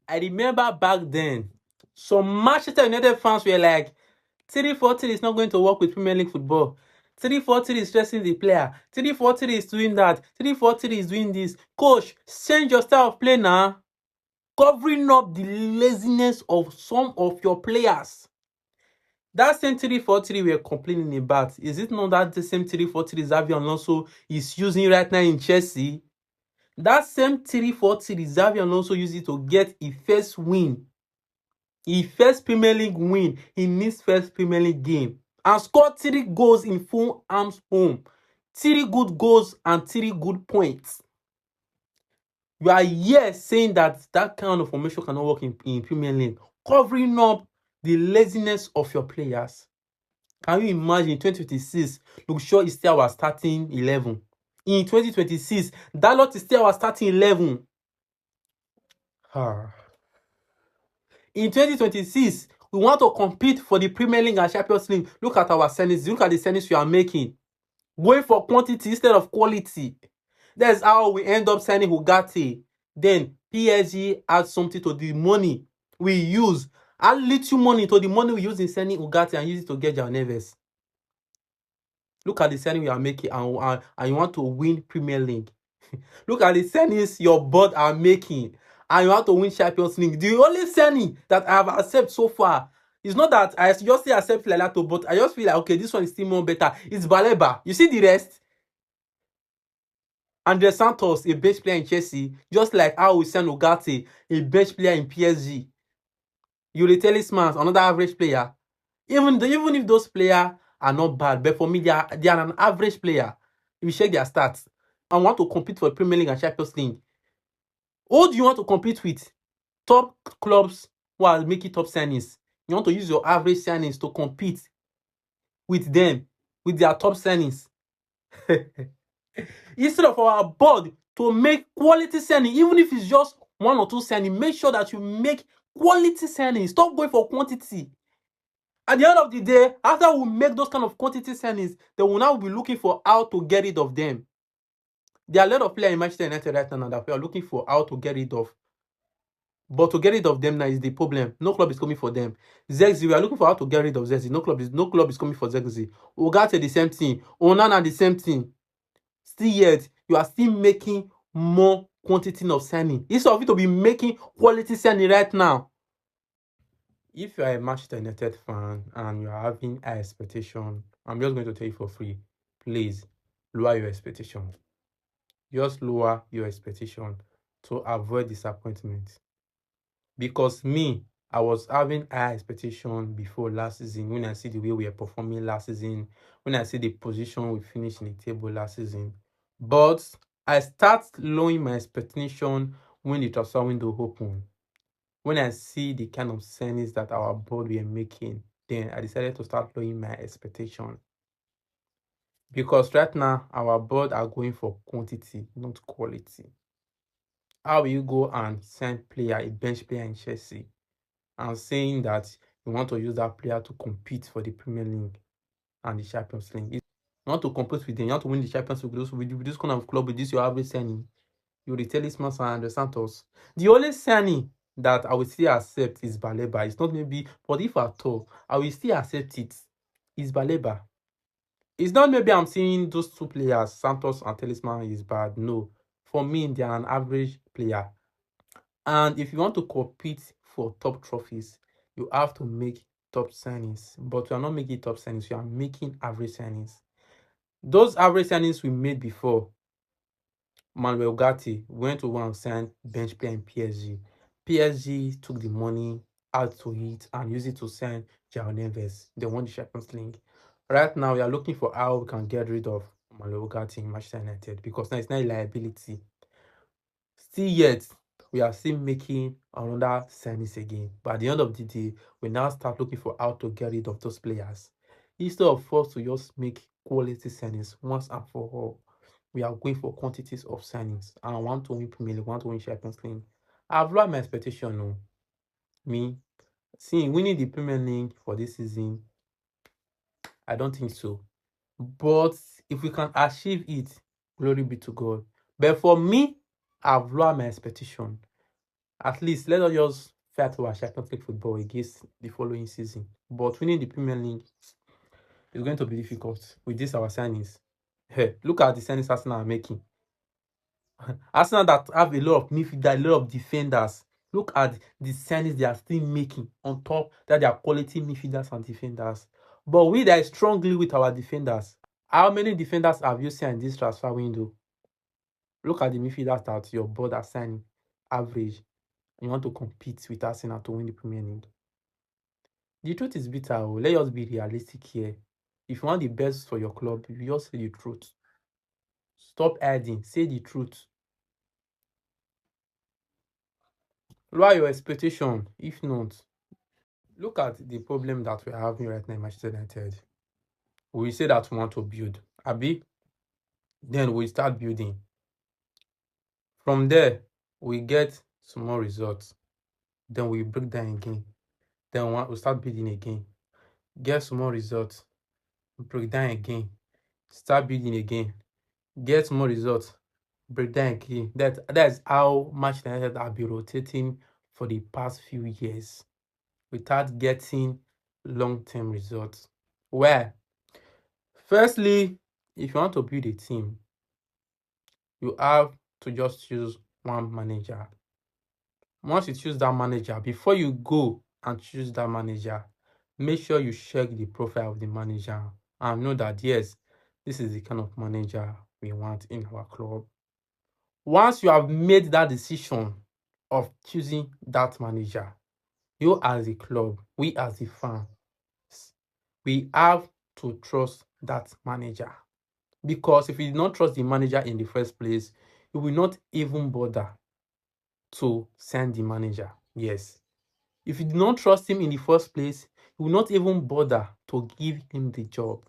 I remember back then, some Manchester United fans were like, 3-4-3 is not going to work with Premier League football. 3-4-3 is stressing the player. 3-4-3 is doing that. 3-4-3 is doing this. Coach, change your style of play now. Covering up the laziness of some of your players. That same 3-4-3 we're complaining about, is it not that the same 3-4-3 Xavi Alonso is using right now in Chelsea? That same 3-4-3 Xavi Alonso used it to get his first win. His first Premier League win in his first Premier League game. And scored 3 goals in full arms home. 3 good goals and 3 good points. You are here saying that that kind of formation cannot work in Premier League. Covering up the laziness of your players. Can you imagine in 2026, Luke Shaw is still our starting 11. In 2026, Dalot is still our starting 11. In 2026, we want to compete for the Premier League and Champions League. Look at our signings. Look at the signings we are making. Going for quantity instead of quality. That's how we end up signing Ugarte. Then PSG adds something to the money we use. Add little money to the money we use in signing Ugarte and use it to get João Neves. Look at the signing we are making and you want to win Premier League. Look at the signings your board are making and you want to win Champions League. The only signing that I have accepted so far is not that I just accept like that, but I just feel like, okay, this one is still more better. It's Baleba. You see the rest? Andre Santos, a bench player in Chelsea, just like how we send Ugarte, a bench player in PSG. Yuri Talisman, another average player. Even if those players are not bad, but for me, they are an average player. If you check their stats, and want to compete for the Premier League and Champions League, who do you want to compete with? Top clubs who are making top signings. You want to use your average signings to compete with them, with their top signings. Instead of our board to make quality signing, even if it's just 1 or 2 signing, make sure that you make quality signings. Stop going for quantity. At the end of the day, after we make those kind of quantity signings, then we'll now be looking for how to get rid of them. There are a lot of players in Manchester United right now that we are looking for how to get rid of. But to get rid of them now is the problem. No club is coming for them. Zexi, we are looking for how to get rid of Zexi. No club is coming for Zexi. Ugarte the same thing. Onana the same thing. Still yet, you are still making more quantity of signing. Instead of it to be making quality signing right now. If you are a Manchester United fan and you are having high expectation, I'm just going to tell you for free, please lower your expectation. Just lower your expectation to avoid disappointment. Because me, I was having high expectation before last season when I see the way we are performing last season, when I see the position we finished in the table last season. But I start lowering my expectation when the transfer window opened. When I see the kind of signings that our board were making, then I decided to start lowering my expectation. Because right now, our board are going for quantity, not quality. How will you go and sign a bench player in Chelsea, and saying that you want to use that player to compete for the Premier League and the Champions League? You want to compete with them, you want to win the Champions League with this kind of club, with this your average signing. You will tell this man and Santos. The only signing that I will still accept is Baleba. It's not maybe, but if at all, I will still accept it. Is Baleba. It's not maybe I'm seeing those 2 players, Santos and Talisman, is bad. No. For me, they are an average player. And if you want to compete for top trophies, you have to make top signings. But you are not making top signings, you are making average signings. Those average signings we made before, Manuel Ugarte went to one sign bench player in PSG. PSG took the money out to it and used it to sign João Neves. They won the Champions League. Right now, we are looking for how we can get rid of Manuel Ugarte in Manchester United, because now it's not a liability. Still yet, we are still making another signings again. But at the end of the day, we now start looking for how to get rid of those players. Instead of us to just make quality signings once and for all, we are going for quantities of signings. And I want to win Premier League, want to win Champions League. I've lowered my expectation. No. Me, seeing winning the Premier League for this season, I don't think so. But if we can achieve it, glory be to God. But for me, I've lowered my expectation. At least let us just fight our Champions League football against the following season. But winning the Premier League is going to be difficult with this our signings. Hey, look at the signings Arsenal are making. Arsenal that have a lot of midfielders, a lot of defenders. Look at the signings they are still making on top that they are quality midfielders and defenders. But we that is strongly with our defenders. How many defenders have you seen in this transfer window? Look at the midfielders that your board are signing. Average. You want to compete with Arsenal to win the Premier League. The truth is bitter. Oh. Let us be realistic here. If you want the best for your club, you just say the truth. Stop hiding. Say the truth. Lower your expectation. If not, look at the problem that we're having right now in Manchester United. We say that we want to build. Abi, then we start building. From there, we get small results. Then we break down again. Then we start building again. Get small results. Break down again. Start building again. Get more results. Break down again. That's how Manchester United have been rotating for the past few years without getting long-term results. Well, firstly, if you want to build a team, you have to just choose one manager. Once you choose that manager, before you go and choose that manager, make sure you check the profile of the manager and know that yes, this is the kind of manager we want in our club. Once you have made that decision of choosing that manager, you as a club, we as the fans, we have to trust that manager. Because if you do not trust the manager in the first place, you will not even bother to send the manager. Yes. If you do not trust him in the first place, you will not even bother to give him the job.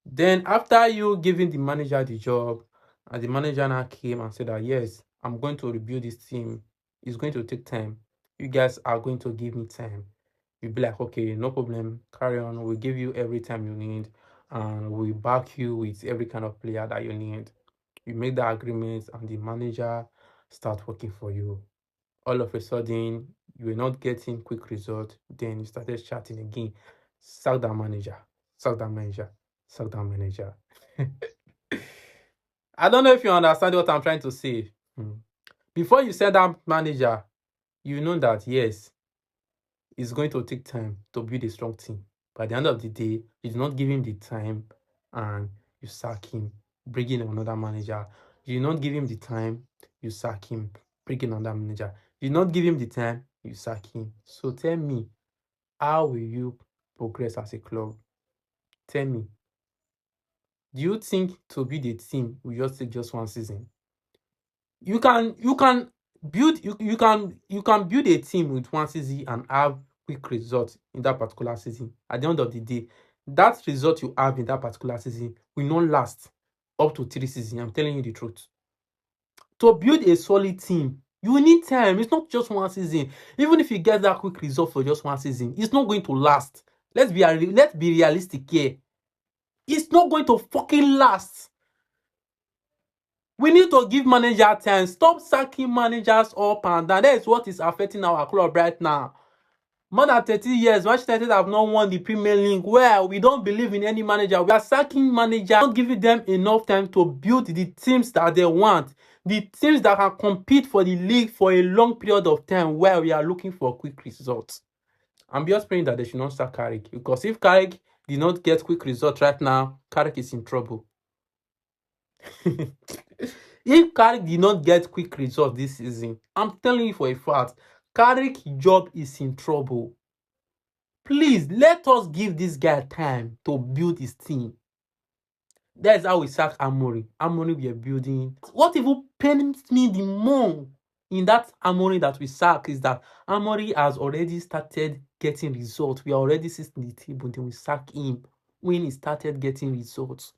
Then after you giving the manager the job, and the manager now came and said that, yes, I'm going to rebuild this team. It's going to take time. You guys are going to give me time. You'll be like, okay, no problem. Carry on. We'll give you every time you need. And we'll back you with every kind of player that you need. You make the agreement and the manager start working for you. All of a sudden, you were not getting quick results. Then you started chatting again. Sack that manager. Sack that manager. Sack that manager. I don't know if you understand what I'm trying to say. Before you send that manager, you know that yes, it's going to take time to build a strong team. By the end of the day, you do not give him the time and you sack him, bring in another manager. You do not give him the time, you sack him, bring in another manager. You do not give him the time, you sack him. So tell me, how will you progress as a club? Tell me. Do you think to build a team will just take just one season? You can build a team with one season and have quick results in that particular season. At the end of the day, that result you have in that particular season will not last up to 3 seasons. I'm telling you the truth. To build a solid team, you need time. It's not just one season. Even if you get that quick result for just one season, it's not going to last. Let's be realistic here. It's not going to fucking last. We need to give manager time. Stop sacking managers up and down. That is what is affecting our club right now. More than 30 years, Manchester United have not won the Premier League. Well, we don't believe in any manager. We are sacking managers, not giving them enough time to build the teams that they want. The teams that can compete for the league for a long period of time where we are looking for quick results. I'm just praying that they should not sack Carrick. Because if Carrick did not get quick results right now, Carrick is in trouble. If Carrick did not get quick results this season, I'm telling you for a fact, Carrick's job is in trouble. Please, let us give this guy time to build his team. That's how we sack Amorim. Amorim we are building. What even pains me the more in that Amorim that we sack is that Amorim has already started getting results. We are already sitting the table, then we sack him when he started getting results.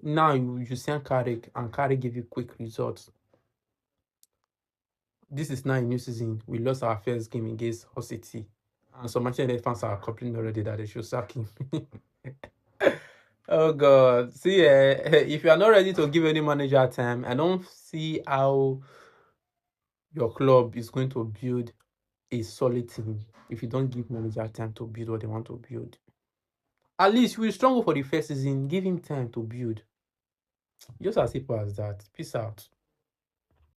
Now you send Carrick and Carrick give you quick results. This is now a new season. We lost our first game against Hull City. And some Manchester United fans are complaining already that they should sack him. Oh God. See, if you are not ready to give any manager time, I don't see how your club is going to build a solid team if you don't give manager time to build what they want to build. At least we struggle for the first season. Give him time to build. Just as simple as that. Peace out.